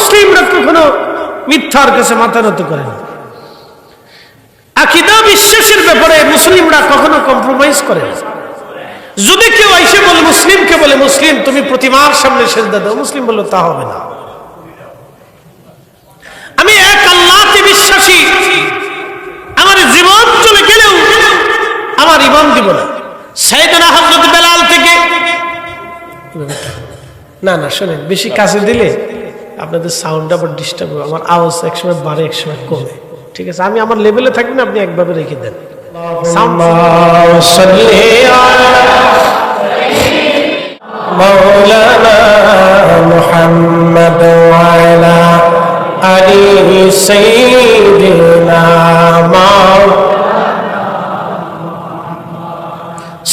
মুসলিমরা কখনো মিথ্যার কাছে মাথা নত করে না। আকীদা বিশ্বাসের ব্যাপারে মুসলিমরা কখনো কম্প্রোমাইজ করে না। যদি কেউ এসে বলে মুসলিমকে বলে, মুসলিম তুমি প্রতিমার সামনে সেজদা দাও, মুসলিম বলল তা হবে না, আমি এক আল্লাহকে বিশ্বাসী, আমার জীবন চলে গেলেও আমার ঈমান দিব না। সাইয়েদনা হযরত বেলাল থেকে না না শোনেন, বেশি কাছে দিলে আপনাদের সাউন্ড আবার ডিস্টার্ব হবে, আমার আওয়াজ একসময় বাড়ে একসময় কমে। ঠিক আছে, আমি আমার লেভেলে থাকি না, আপনি একভাবে রেখে দেন। মাওলানা মুহাম্মদ ওয়া আলা আলি সাইয়্যিদিনা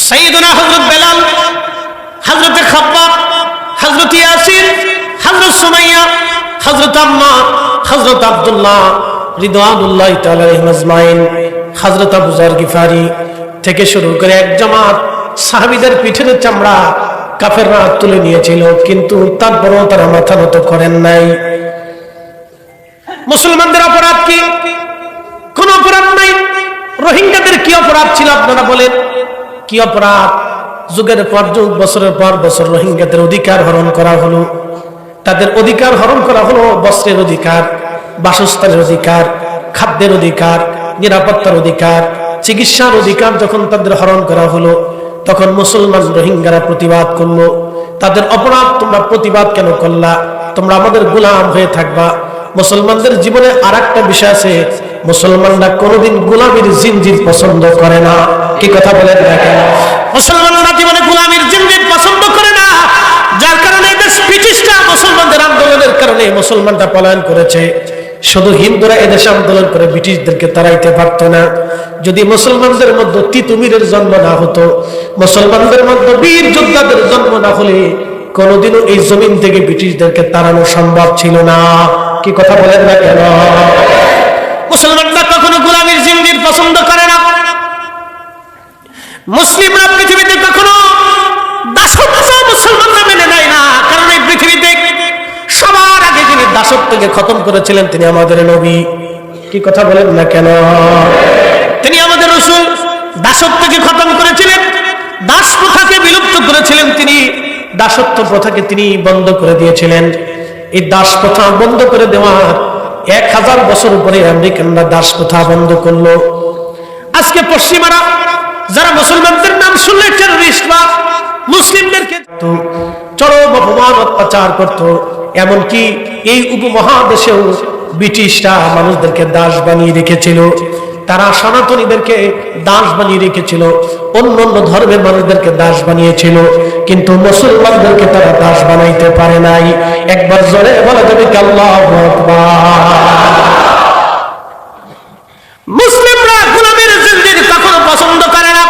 সাইয়েদনা হযরত বেলাল, হযরত খাব্বাব, হযরত ইয়াসির, হযরত সুমাইয়া, হযরত আম্মা, হযরত আব্দুল্লাহ রিদওয়ানুল্লাহি তাআলা আলাইহিম আজমাইন, হযরত আবু যর গিফারি থেকে শুরু করে এক জামাত সাহাবীদের পিঠের চামড়া কাফেররা তুলে নিয়েছিল, কিন্তু তারপরেও তারা মাথা নত করেন নাই। মুসলমানদের অপরাধ কি? কোন অপরাধ নাই। রোহিঙ্গাদের কি অপরাধ ছিল আপনারা বলেন? কি অপরাধ? যুগের পর যুগ, বছরের পর বছর রোহিঙ্গাদের অধিকার হরণ করা হলো। তাদের অধিকার হরণ করা হলো, বস্ত্রের অধিকার, বাসস্থানের অধিকার, খাদ্যের অধিকার, নিরাপত্তার অধিকার, চিকিৎসার অধিকার যখন তাদের হরণ করা হলো, তখন মুসলমান রোহিঙ্গারা প্রতিবাদ করলো, তাদের অপরাধ তোমরা প্রতিবাদ কেন করলা? তোমরা আমাদের গোলাম হয়ে থাকবা। মুসলমানদের জীবনে আরেকটা বিষয় আছে, মুসলমানরা কোনোদিন গোলামীর জিনজির পছন্দ করে না। কি কথা বলেন দেখেন, মুসলমানরা জীবনে গোলামীর জিনজির পছন্দ করে না, যার কারণে দেশ ব্রিটিশরা মুসলমানদের আন্দোলনের কারণে মুসলমানরা পলায়ন করেছে। শুধু হিন্দুরা এদেশে আন্দোলন করে ব্রিটিশদেরকে তাড়াইতে পারত না। যদি মুসলমানদের মধ্যে তিতুমিরের জন্ম না হতো, মুসলমানদের মধ্যে বীর যোদ্ধাদের জন্ম না হলে কোনোদিনও এই জমিন থেকে ব্রিটিশদেরকে তাড়ানো সম্ভব ছিল না। কি কথা বলেন না কেন? মুসলমানরা কখনো গোলামীর জিনজির পছন্দ করে না। মুসলিমরা পৃথিবীতে কখনো দাসত্ব মুসলমানরা মেনে নেয় না, কারণ এই পৃথিবীতে সবার আগে যিনি দাসত্বকে খতম করেছিলেন তিনি আমাদের নবী। কি কথা বলেন না কেন? তিনি আমাদের রাসূল। দাসত্বকে খতম করেছিলেন, দাস প্রথাকে বিলুপ্ত করেছিলেন তিনি, দাসত্ব প্রথাকে তিনি বন্ধ করে দিয়েছিলেন। এই দাস প্রথা বন্ধ করে দেওয়ার 1000 বছর পরে আমেরিকানরা দাস প্রথা বন্ধ করলো। আজকে পশ্চিমারা যারা মুসলমানদের নাম শুনলে টেররিস্ট বা মুসলিমদেরকে চরম অপমান অত্যাচার করত, এমনকি এই উপমহাদেশেও ব্রিটিশরা মানুষদেরকে দাস বানিয়ে রেখেছিল। তারা সনাতনীদেরকে দাস বানিয়ে রেখেছিল, অন্য অন্য ধর্মের মানুষদেরকে দাস বানিয়েছিল, কিন্তু মুসলমানদেরকে তারা দাস বানাইতে পারে নাই। একবার জোরে বলা যাবে কি আল্লাহু আকবার। মুসলিমরা গোলামের জিনজির কখনো পছন্দ করে না।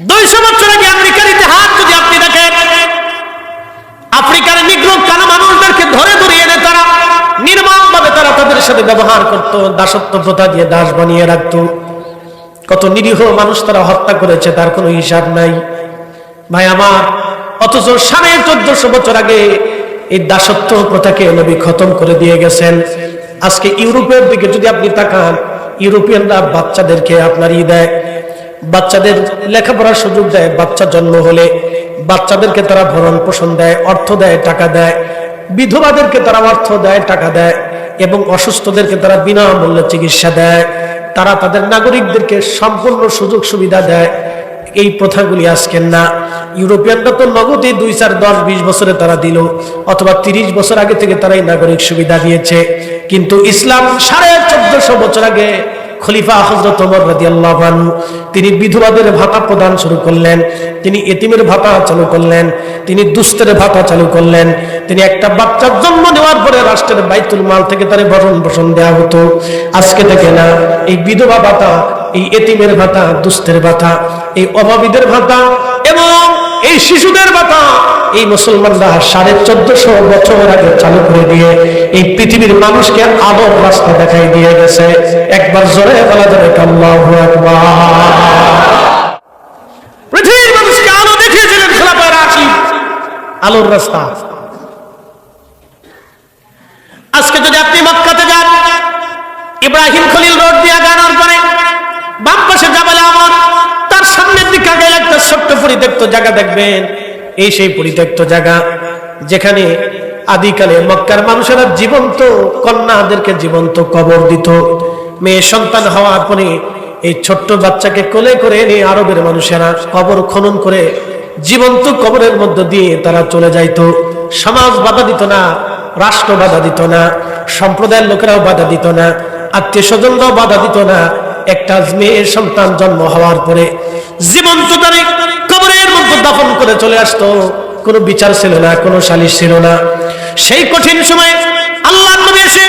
200 বছর আগে আমেরিকার ইতিহাস যদি আপনি দেখেন, আফ্রিকার নিগ্রো কালো মানুষদেরকে ধরে ধরে এনে তারা নির্মমভাবে তারা তাদের সাথে ব্যবহার করত, দাসত্ব প্রথা দিয়ে দাস বানিয়ে রাখত। কত নিরীহ মানুষ তারা হত্যা করেছে, তার কোনো হিসাব নাই ভাই আমার। অথচ 1450 বছর আগে এই দাসত্ব প্রথাকে নবী খতম করে দিয়ে গেছেন। আজকে ইউরোপের দিকে যদি আপনি তাকান, ইউরোপিয়ানরা বাচ্চাদেরকে আপনার দেয়, বাচ্চাদের লেখাপড়ার সুযোগ দেয়, বাচ্চা জন্ম হলে বাচ্চাদেরকে তারা ভরণ পোষণ দেয়, অর্থ দেয়, টাকা দেয়, বিধবাদেরকে তারা অর্থ দেয়, টাকা দেয়, এবং অসুস্থদেরকে তারা বিনামূল্যে চিকিৎসা দেয়। তারা তাদের নাগরিকদেরকে সম্পূর্ণ সুযোগ সুবিধা দেয়। এই প্রথাগুলি আজকের না। ইউরোপিয়ানরা তো নগদে 2, 4, 10, 20 বছরে তারা দিল, অথবা 30 বছর আগে থেকে তারা এই নাগরিক সুবিধা দিয়েছে। কিন্তু ইসলাম 1450 বছর আগে খলিফা হযরত ওমর রাদিয়াল্লাহু আনহু তিনি বিধবাদের ভাতা প্রদান শুরু করলেন, তিনি এতিমের ভাতা চালু করলেন, তিনি দুস্থের ভাতা চালু করলেন। তিনি একটা বাচ্চার জন্ম নেওয়ার পরে রাষ্ট্রের বাইতুল মাল থেকে তার ভরণ পোষণ দেওয়া হতো। আজকে থেকে না, এই বিধবা ভাতা, এই এতিমের ভাতা, দুস্থের ভাতা, এই অভাবীদের ভাতা এবং এই শিশুদের ভাতা এই মুসলমানরা 1450 বছর আগে চালু করে দিয়ে এই পৃথিবীর মানুষকে আলোর রাস্তা দেখাই দিয়ে গেছে। একবার জোরে বলা যাবে আল্লাহু আকবার। পৃথিবীর মানুষকে আলো দেখিয়েছিলেন খোলাফায়ে রাশিদ, আলোর রাস্তা। ইব্রাহিম খলিল রোড দিয়ে আগানোর পরে বাম পাশে জাবালে আমর, তার সামনের দিকে আগে একটা ছোট্ট পরিত্যক্ত জায়গা দেখবেন। এই সেই পরিত্যক্ত জায়গা যেখানে আদিকালে মক্কার মানুষেরা জীবন্ত কন্যাদেরকে জীবন্ত কবর দিত। মেয়ে সন্তান হওয়ার পরে এই ছোট্ট বাচ্চাকে কোলে করে এনে আরবের মানুষেরা কবর খনন করে জীবন্ত কবরের মধ্য দিয়ে তারা চলে যাইত। সমাজ বাধা দিত না, রাষ্ট্র বাধা দিত না, সম্প্রদায়ের লোকেরাও বাধা দিত না, আত্মীয় স্বজনরাও বাধা দিত না। একটা মেয়ের সন্তান জন্ম হওয়ার পরে জীবন্ত তারে কবরের মধ্যে দাফন করে চলে আসতো। কোনো বিচার ছিল না, কোনো সালিশ ছিল না। সেই কঠিন সময়ে আল্লাহর নবী এসে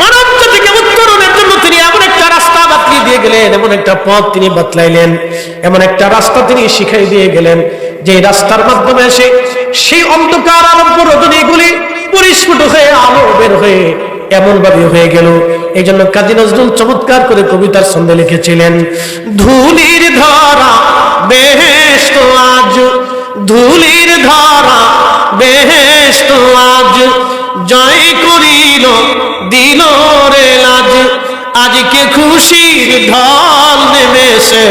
মানব জাতিকে উত্তরণের জন্য তিনি এমন একটা রাস্তা বাতলিয়ে দিয়ে গেলেন, এমন একটা পথ তিনি বাতলাইলেন, এমন একটা রাস্তা তিনি শিখাই দিয়ে গেলেন, যে রাস্তার মাধ্যমে এসে সেই অন্ধকার আলোক রজনীগুলি পরিস্ফুট হয়ে আলো বের হয়ে এমন ভাবে হয়ে গেল। এই জন্য কাজী নজরুল চমৎকার করে কবিতার ছন্দে লিখেছিলেন, ধুলির ধরা বেহেশত আজ, ধুলির ধরা বেহেশত আজ, জয় করিল দিল রে লাজ, আজকে খুশির ঢল নেমেছে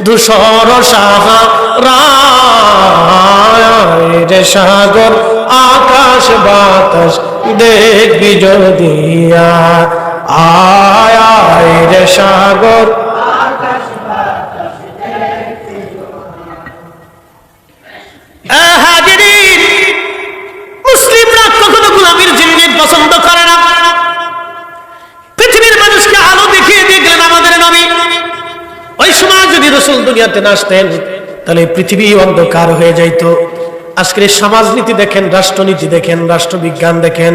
ধূসর সাহারা, রে সাগর আকাশ বাতাস দেখবি যদি আয়, আয় রে সাগর মুসলিমরা কখনো গোলামীর জিন্দেগি পছন্দ করে না। পৃথিবীর মানুষকে আলো দেখিয়ে দিয়ে গেলেন আমাদের নবী। ওই সময় যদি রাসূল দুনিয়াতে না আসতেন তাহলে পৃথিবী অন্ধকার হয়ে যাইত। আজকের সমাজনীতি দেখেন, রাষ্ট্রনীতি দেখেন, রাষ্ট্রবিজ্ঞান দেখেন,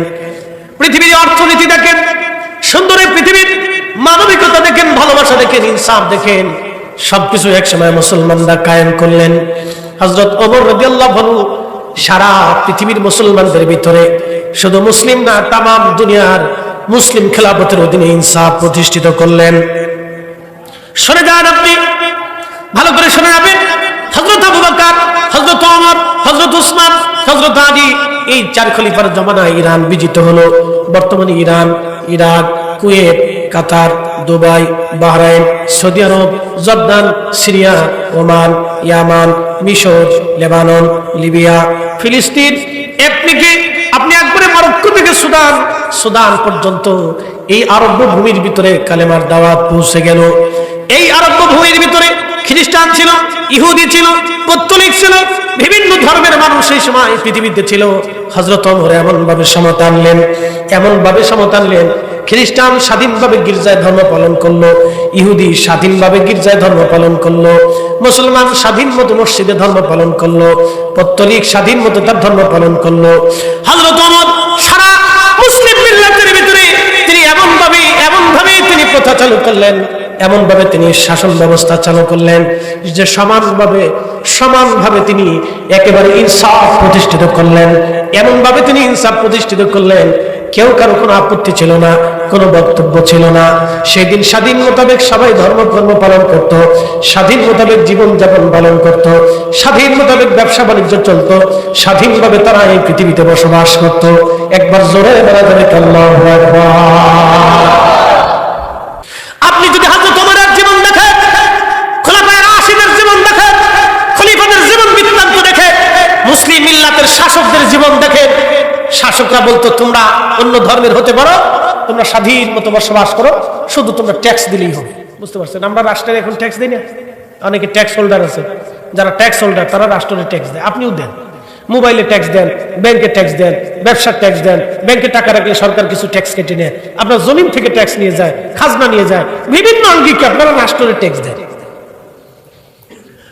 পৃথিবীর অর্থনীতি দেখেন, সুন্দরের পৃথিবীর মানবিকতা দেখেন, ভালোবাসা দেখেন, ইনসাফ দেখেন, সবকিছু একসময় মুসলমানরা কায়েম করলেন। হযরত ওমর রাদিয়াল্লাহু আনহু সারা পৃথিবীর মুসলমানদের ভিতরে শুধু মুসলিম না, তামাম দুনিয়ার মুসলিম খেলাফতের অধীনে ইনসাফ প্রতিষ্ঠিত করলেন। শুনে যান, আপনি ভালো করে শুনে যাবেন। হযরত আবু বকর, হযরত ওমর, হযরত উসমান, হযরত আলী, এই চার খলিফার জমানায় ইরান বিজিত হলো। বর্তমানে ইরান, ইরাক, কুয়েত, কাতার, দুবাই, বাহরাইন, সৌদি আরব, জর্দান, সিরিয়া, ওমান, ইয়ামান, মিশর, লেবানন, লিবিয়া, ফিলিস্তিন, আপনি একবারে মরক্কো থেকে সুদান, সুদান পর্যন্ত এই আরব ভূমির ভিতরে কালেমার দাওয়াত পৌঁছে গেল। এই আরব ভূমির ভিতরে খ্রিস্টান ছিল, ইহুদি ছিল, পত্তলিক ছিল, বিভিন্ন ধর্মের মানুষ সেই সময় পৃথিবীতে ছিল। হযরত ওমর এমন ভাবে সমতা আনলেন, এমন ভাবে সমতা আনলেন, খ্রিস্টান স্বাধীনভাবে গির্জায় ধর্ম পালন করলো, ইহুদি স্বাধীনভাবে গির্জায় ধর্ম পালন করলো, মুসলমান স্বাধীন মতো মসজিদে ধর্ম পালন করলো, পত্তলিক স্বাধীন মতো তার ধর্ম পালন করলো। হযরত ওমর সারা মুসলিম মিল্লাতের ভিতরে তিনি এমন ভাবে তিনি প্রথা চালু করলেন, এমন ভাবে তিনি শাসন ব্যবস্থা চালু করলেন যে সমানভাবে তিনি একেবারে ইনসাফ প্রতিষ্ঠিত করলেন। এমন ভাবে তিনি ইনসাফ প্রতিষ্ঠিত করলেন, কেউ কারো কোনো আপত্তি ছিল না, কোনো বক্তব্য ছিল না। সেদিন স্বাধীন মোতাবেক সবাই ধর্ম পালন করত, স্বাধীন মোতাবেক জীবনযাপন পালন করত, স্বাধীন মোতাবেক ব্যবসা বাণিজ্য চলত, স্বাধীনভাবে তারা এই পৃথিবীতে বসবাস করত। একবার জোরে বলা যাবে আল্লাহু আকবার। আপনি যদি হযরত ওমরের জীবন দেখেন, খোলাফায়ে রাশিদের জীবন দেখেন, খলিফাদের জীবন বৃত্তান্ত দেখেন, মুসলিম মিল্লাতের শাসকদের জীবন দেখেন, শাসকরা বলতো তোমরা অন্য ধর্মের হতে পারো, তোমরা স্বাধীন মতো বসবাস করো, শুধু তোমরা ট্যাক্স দিলেই হবে। বুঝতে পারছেন? আমরা রাষ্ট্রের এখন ট্যাক্স দিই না, অনেকে ট্যাক্স হোল্ডার আছে, যারা ট্যাক্স হোল্ডার তারা রাষ্ট্রের ট্যাক্স দেয়। আপনিও দেন, মোবাইলে ট্যাক্স দেন, ব্যাংকে ট্যাক্স দেন, ব্যবসার ট্যাক্স দেন, ব্যাংকে টাকা রাখলে সরকার কিছু ট্যাক্স কেটে নেয়, আপনার জমিন থেকে ট্যাক্স নিয়ে যায়, খাজনা নিয়ে যায়, বিভিন্ন অঙ্গিকে আপনারা রাষ্ট্রের ট্যাক্স দেন।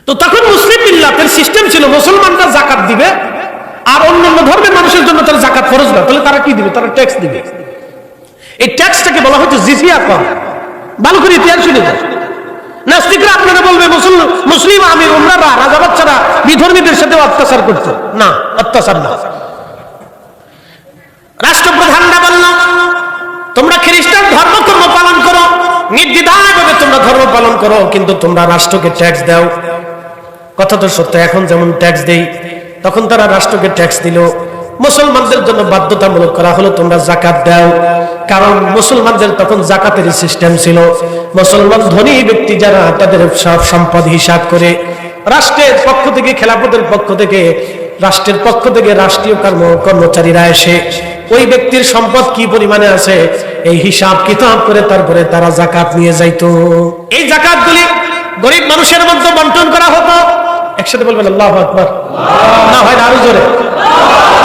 তো তখন মুসলিম মিল্লাতের সিস্টেম ছিল মুসলমানরা যাকাত দিবে, আর অন্যান্য ধর্মের মানুষের জন্য তারা যাকাত ফরজ না, তাহলে তারা কি দিবে? তারা ট্যাক্স দিবে। এই ট্যাক্সটাকে বলা হচ্ছে জিজিয়া কর। ভালো করে ইতিহাস শুনে যায়। নাস্তিকরা আপনারা বলবে মুসলিম আমির উমরারা, রাজা বাচ্চারা বিধর্মীদের সাথে অত্যাচার করছে। না, অত্যাচার না। রাষ্ট্রপ্রধানরা বলল তোমরা খ্রিস্টান ধর্মকর্ম পালন করো, নির্দ্বিধাভাবে তোমরা ধর্ম পালন করো, কিন্তু তোমরা রাষ্ট্রকে ট্যাক্স দাও। কথা তো সত্য, এখন যেমন ট্যাক্স দেই তখন তারা রাষ্ট্রকে ট্যাক্স দিল। মুসলমানদের জন্য বাধ্যতামূলক করা হলো তোমরা যাকাত দাও। কারণ মুসলমানদের তখন জাকাতের সিস্টেম ছিল। মুসলমান ধনী ব্যক্তি যারা তাদের সব সম্পদ হিসাব করে রাষ্ট্রের পক্ষ থেকে, খেলাফতের পক্ষ থেকে, রাষ্ট্রের পক্ষ থেকে রাষ্ট্রীয় কর্মচারীরা এসে ওই ব্যক্তির সম্পদ কি পরিমাণে আছে এই হিসাব কিতাব করে তারপরে তারা জাকাত নিয়ে যাইতো। এই জাকাতগুলি গরিব মানুষের মধ্যে বন্টন করা হতো। একসাথে বলবেন আল্লাহু আকবার। না হয় আরো জোরে,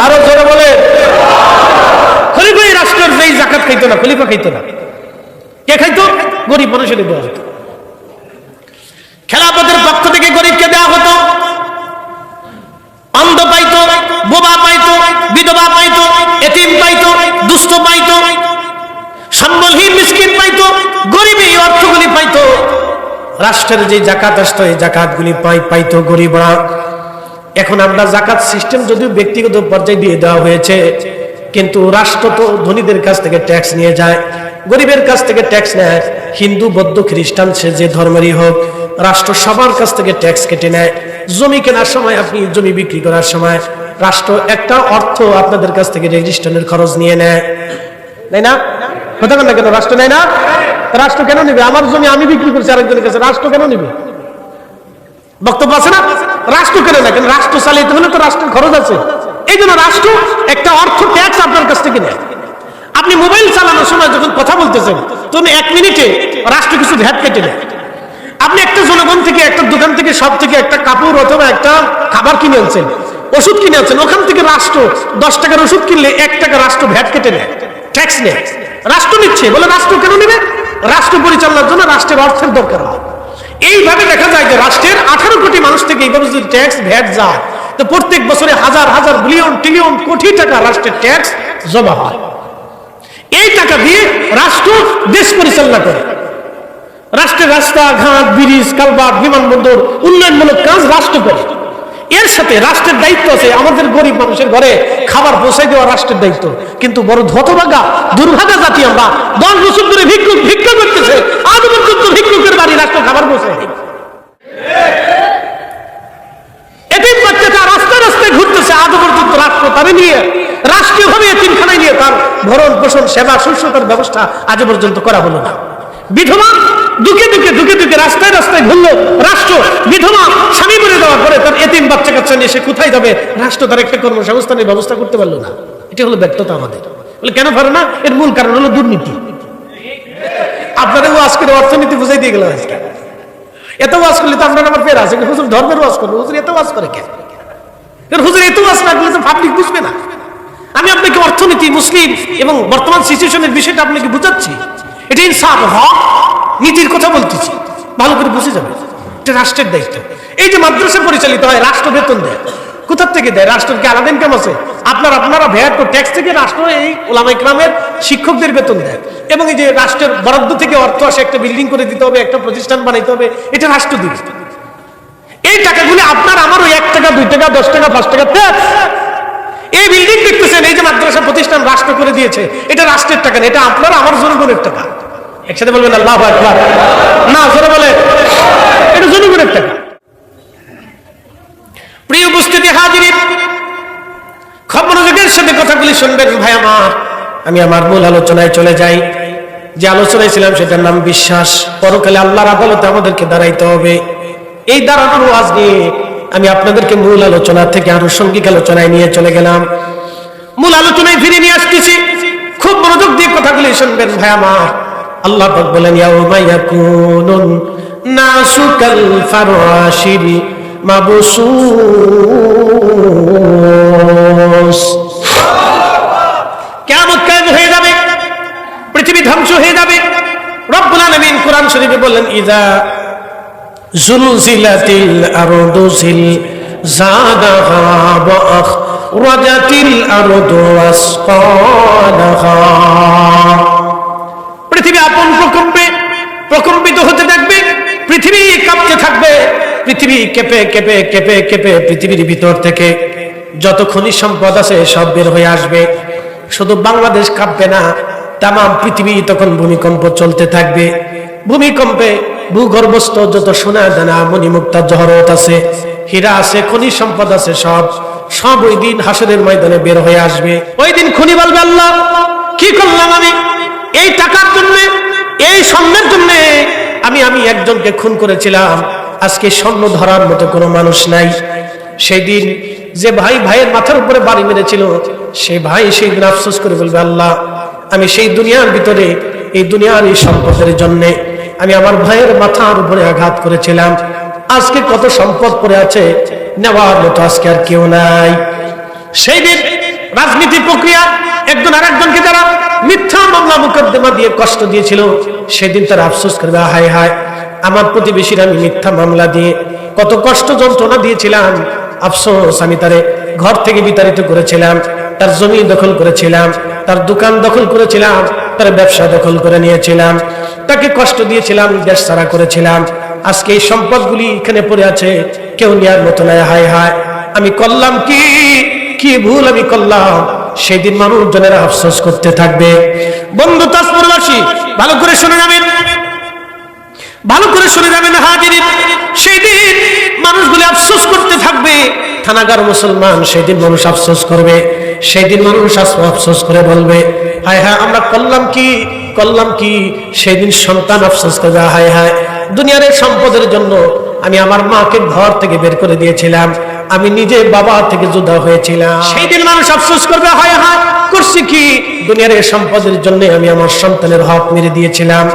আরো জোরে বলে। খলিফা এই রাষ্ট্রের যেই জাকাত খাইতো না, খলিফা খাইতো না। কে খাইতো? গরিব মানুষের দেওয়া হতো। খেলাফতের পক্ষ থেকে গরিবকে দেওয়া হতো। অন্ধ পাইতো, বোবা পাইতো, বিধবা পাইতো, এতিম পাইতো, দুস্থ পাইতো, সম্বলহীন মিসকিন পাইতো, গরিব এই অর্থগুলি পাইতো। রাষ্ট্রের যে জাকাত আসতো এই জাকাতগুলি পাইতো গরিবরা। এখন আমরা জাকাত সিস্টেম যদিও ব্যক্তিগত পর্যায়ে দিয়ে দেওয়া হয়েছে, কিন্তু রাষ্ট্র তো ধনীদের কাছ থেকে ট্যাক্স নিয়ে যায়, গরিবের কাছ থেকে ট্যাক্স নেয়। হিন্দু, বৌদ্ধ, খ্রিস্টান, সে যে ধর্মেরই হোক, রাষ্ট্র সবার কাছ থেকে ট্যাক্স কেটে নেয়। জমি কেনার সময়, আপনি জমি বিক্রি করার সময় রাষ্ট্র একটা অর্থ আপনাদের কাছ থেকে রেজিস্ট্রেশনের খরচ নিয়ে নেয়, তাই না? কথা বলেন না কেন? রাষ্ট্র নেয় না? রাষ্ট্র কেন নেবে? আমার জমি আমি বিক্রি করছি আরেকজনের কাছে, রাষ্ট্র কেন নেবে? বক্তব্য আছে না? রাষ্ট্র কেন না? কেন? রাষ্ট্র চালাইতে হলে তো রাষ্ট্রের খরচ আছে। এই জন্য রাষ্ট্র একটা অর্থ ট্যাক্স আপনার কাছ থেকে নেয়। আপনি মোবাইল চালানোর সময় যখন কথা বলতেছেন তখন 1 মিনিটে রাষ্ট্র কিছু ভ্যাট কেটে নেয়। আপনি একটা জনগণ থেকে, একটা দোকান থেকে, সব থেকে একটা কাপড় অথবা একটা খাবার কিনে আনছেন, ওষুধ কিনে আনছেন, ওখান থেকে রাষ্ট্র 10 টাকার ওষুধ কিনলে 1 টাকা রাষ্ট্র ভ্যাট কেটে নেয়, ট্যাক্স নেয়। রাষ্ট্র নিচ্ছে বলে রাষ্ট্র কেন নেবে? রাষ্ট্র পরিচালনার জন্য রাষ্ট্রের অর্থের দরকার হয়। এইভাবে দেখা যায় যে রাষ্ট্রের 18 কোটি মানুষ থেকে এইভাবে যদি ট্যাক্স ভ্যাট যায় তো প্রত্যেক বছরে হাজার হাজার বিলিয়ন ট্রিলিয়ন কোটি টাকা রাষ্ট্রের ট্যাক্স জমা হয়। এই টাকা দিয়ে রাষ্ট্র দেশ পরিচালনা করে। রাষ্ট্রের রাস্তাঘাট, ব্রিজ, কালভার্ট, বিমানবন্দর, উন্নয়নমূলক কাজ রাষ্ট্র করে। এর সাথে রাষ্ট্রের দায়িত্ব আছে আমাদের গরিব মানুষের ঘরে খাবার পৌঁছাই দেওয়া রাষ্ট্রের দায়িত্ব। কিন্তু বড় হতভাগা, দুর্ভাগা জাতি আমরা। 10 বছর ধরে ভিক্ষা করতেছে, আজ পর্যন্ত ভিক্ষুকের বাড়ি রাষ্ট্র খাবার পৌঁছায়। এতিম বাচ্চাটা রাস্তায় রাস্তায় ঘুরতেছে, আজ পর্যন্ত রাষ্ট্র তারে নিয়ে রাষ্ট্রীয়ভাবে এতিমখানায় নিয়ে তার ভরণ পোষণ, সেবা শুশ্রূষার ব্যবস্থা আজ পর্যন্ত করা হলো না। বিধবা দুঃখে রাস্তায় রাস্তায় ঘুরলো রাষ্ট্র। বিধবা স্বামী মরে যাওয়ার পরে তার এতিম বাচ্চা কাচ্চা নিয়ে সে কোথায় যাবে? রাষ্ট্র তার একটা কর্মসংস্থানের ব্যবস্থা করতে পারলো না। এটা হলো ব্যর্থতা আমাদের। বলে কেন পারে না? এর মূল কারণ হলো দুর্নীতি। আপনাদেরও আজকের অর্থনীতি বুঝাই দিয়ে গেলাম। আজকে এত ওয়াজ করলে তো আপনার আমার ফের আছে, হুজুর ধর্মের ওয়াজ করবো, হুজুর এত ওয়াজ করে কেন? হুজুর এত ওয়াজ না করলে তো পাবলিক বুঝবে না। আমি আপনাকে অর্থনীতি, মুসলিম এবং বর্তমান সিচুয়েশনের বিষয়টা আপনাকে বুঝাচ্ছি। এটা ইনসাফ, হক, নীতির কথা বলতেছি, ভালো করে বুঝে যাবে। এটা রাষ্ট্রের দায়িত্ব। এই যে মাদ্রাসা পরিচালিত হয়, রাষ্ট্র বেতন দেয়। কোথা থেকে দেয়? রাষ্ট্রের কি আলাদা ইনকাম আছে? আপনারা ভ্যাট ও ট্যাক্স থেকে রাষ্ট্র এই ওলামা ইকরামের শিক্ষকদের বেতন দেয়। এবং এই যে রাষ্ট্রের বরাদ্দ থেকে অর্থ আসে, একটা বিল্ডিং করে দিতে হবে, একটা প্রতিষ্ঠান বানাইতে হবে, এটা রাষ্ট্র দিবে। এই টাকাগুলি আপনার আমারও 1 টাকা, 2 টাকা, 10 টাকা, 5 টাকা ট্যাক্স। এই বিল্ডিং দেখতেছেন, এই যে মাদ্রাসা প্রতিষ্ঠান রাষ্ট্র করে দিয়েছে, এটা রাষ্ট্রের টাকা না, এটা আপনার আমার জনগণের টাকা। একসাথে বলবেন আল্লাহু আকবার। না, জোরে বলে, এটা জনগণের টাকা। প্রিয় উপস্থিতি হাজিরিন, খুব মনোযোগের সাথে কথাগুলি শুনবেন ভাই আমার। আমি আমার মূল আলোচনায় চলে যাই। যে আলোচনায় ছিলাম সেটার নাম বিশ্বাস। পরকালে আল্লাহর আদালতে আমাদেরকে দাঁড়াইতে হবে। এই দাঁড়ানোর ওয়াজ নিয়ে আমি আপনাদেরকে মূল আলোচনা থেকে আনুষঙ্গিক আলোচনায় নিয়ে চলে গেলাম। মূল আলোচনায় ফিরে নিয়ে আসতেছি, খুব মনোযোগ দিয়ে কথাগুলি শুনবেন ভাই আমার। আল্লাহ পাক বলেন, ইয়াউমা ইয়াকুনুন নাসু কাল ফারাশিল মাবসুস। কিয়ামত কায়েম হয়ে যাবে, পৃথিবী ধ্বংস হয়ে যাবে। রব্বুল আলামিন কোরআন শরীফে বললেন, ইযা জুলজিলাতিল আরদু জিলজালাহা ওয়া আখরাজাতিল আরদু আসকালাহা। পৃথিবী আপন প্রকম্পিত হতে থাকবে, পৃথিবী কাঁপতে থাকবে, পৃথিবী কেঁপে কেঁপে কেঁপে কেঁপে পৃথিবীর ভিতর থেকে যত খনিজ সম্পদ আছে সব বের হয়ে আসবে। শুধু বাংলাদেশ কাঁপবে না, তামাম পৃথিবী তখন ভূমিকম্প চলতে থাকবে। ভূমিকম্পে ভূগর্ভস্থ যত সোনা দানা, মণিমুক্তা, জহরত আছে, হীরা আছে, খনিজ সম্পদ আছে, সব ওই দিন হাসরের ময়দানে বের হয়ে আসবে। ওই দিন খনি বলবে, আল্লাহ কি করলাম আমি? এই টাকার জন্য, এই স্বর্ণের জন্য আমি একজনকে খুন করেছিলাম। আজকে স্বর্ণ ধরার মতো কোনো মানুষ নাই। সেই দিন যে ভাই ভাইয়ের মাথার উপরে বাড়ি মেরেছিল, সেই ভাই সেই দিন আফসোস করে বলবে, আল্লাহ, আমি সেই দুনিয়ার ভিতরে এই দুনিয়ার এই সম্পদের জন্য আমি আমার ভাইয়ের মাথার উপরে আঘাত করেছিলাম। আজকে কত সম্পদ পড়ে আছে, নেওয়ার মতো আজকে আর কেউ নাই। সেই দিন রাজনীতি প্রক্রিয়া একজন আরেকজনকে যারা মিথ্যা মামলা মোকদ্দমা দিয়ে কষ্ট দিয়েছিল, সেদিন তারা আফসোস করবে, হায় হায়, আমার প্রতিবেশীর আমি মিথ্যা মামলা দিয়ে কত কষ্ট যন্ত্রণা দিয়েছিলাম। আফসোস, আমি তারে ঘর থেকে বিতাড়িত করেছিলাম, তার জমি দখল করেছিলাম, তার দোকান দখল করেছিলাম, তার ব্যবসা দখল করে নিয়েছিলাম, তাকে কষ্ট দিয়েছিলাম, দেশ ছাড়া করেছিলাম। আজকে এই সম্পদগুলি এখানে পড়ে আছে, কেউ নেয়ার মতো নাই। হায় হায়, আমি করলাম কি, কি ভুল আমি করলাম। সেদিন মানুষজনেরা আফসোস করতে থাকবে। বন্ধু তাজপুরবাসী, ভালো করে শুনে যাবেন, ভালো করে শুনে যাবেন হাজিরিন। সেই দিন মানুষগুলি আফসোস করতে থাকবে। থানাগার মুসলমান, সেই দিন মানুষ আফসোস করবে। সেই দিন মানুষ আফসোস করে বলবে, হায় হায়, আমরা করলাম কি, করলাম কি। সেই দিন সন্তান আফসোস করবে, হায় হায়, দুনিয়ার সম্পদের জন্য আমি আমার মাকে ঘর থেকে বের করে দিয়েছিলাম, আমি নিজে বাবা থেকে জুদা হয়েছিলাম। সেই দিন মানুষ আফসোস করবে, হায় হায়, করছি কি, দুনিয়ার সম্পদের জন্য আমি আমার সন্তানের হক মেরে দিয়েছিলাম,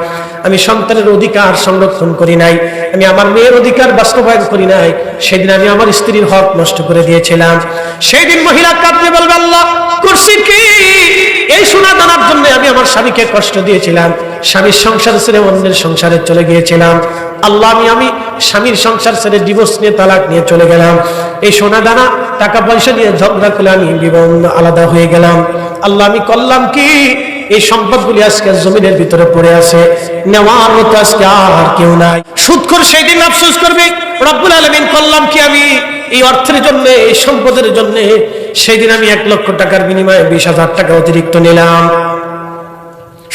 আমি সন্তানের অধিকার সংরক্ষণ করি নাই, আমি আমার মেয়ের অধিকার বাস্তবায়ন করি নাই। সেদিন আমি আমার স্ত্রীর হক নষ্ট করে দিয়েছিলাম। সেই দিন মহিলা কাঁদতে বলবে, আল্লাহ, করছি কি, এই সোনা দানার জন্য আমি আমার স্বামীকে কষ্ট দিয়েছিলাম, স্বামীর সংসার ছেড়ে অন্যের সংসারে চলে গিয়েছিলাম। আল্লাহ, আমি স্বামীর সংসার ছেড়ে ডিভোর্স নিয়ে, তালাক নিয়ে চলে গেলাম। এই সোনা দানা টাকা পয়সা নিয়ে ঝগড়া করে আমি আলাদা হয়ে গেলাম। আল্লাহ, আমি করলাম কি, এই সম্পদগুলি আজকে জমিনের ভিতরে পড়ে আছে, নেওয়ার মতো আজকে আর কেউ নাই। সুদখোর সেই দিন আফসোস করবে, রব্বুল আলামিন, করলাম কি আমি এই অর্থের জন্য, এই সম্পদের জন্য। সেই দিন আমি 1 লক্ষ টাকার বিনিময়ে 20,000 টাকা অতিরিক্ত নিলাম।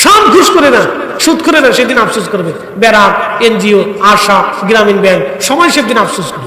সব ঘুষ করে না, সুদ করে না, সেদিন আফসোস করবে। বেড়া, এনজিও, আশা, গ্রামীণ ব্যাংক, সবাই সেদিন আফসোস করবে।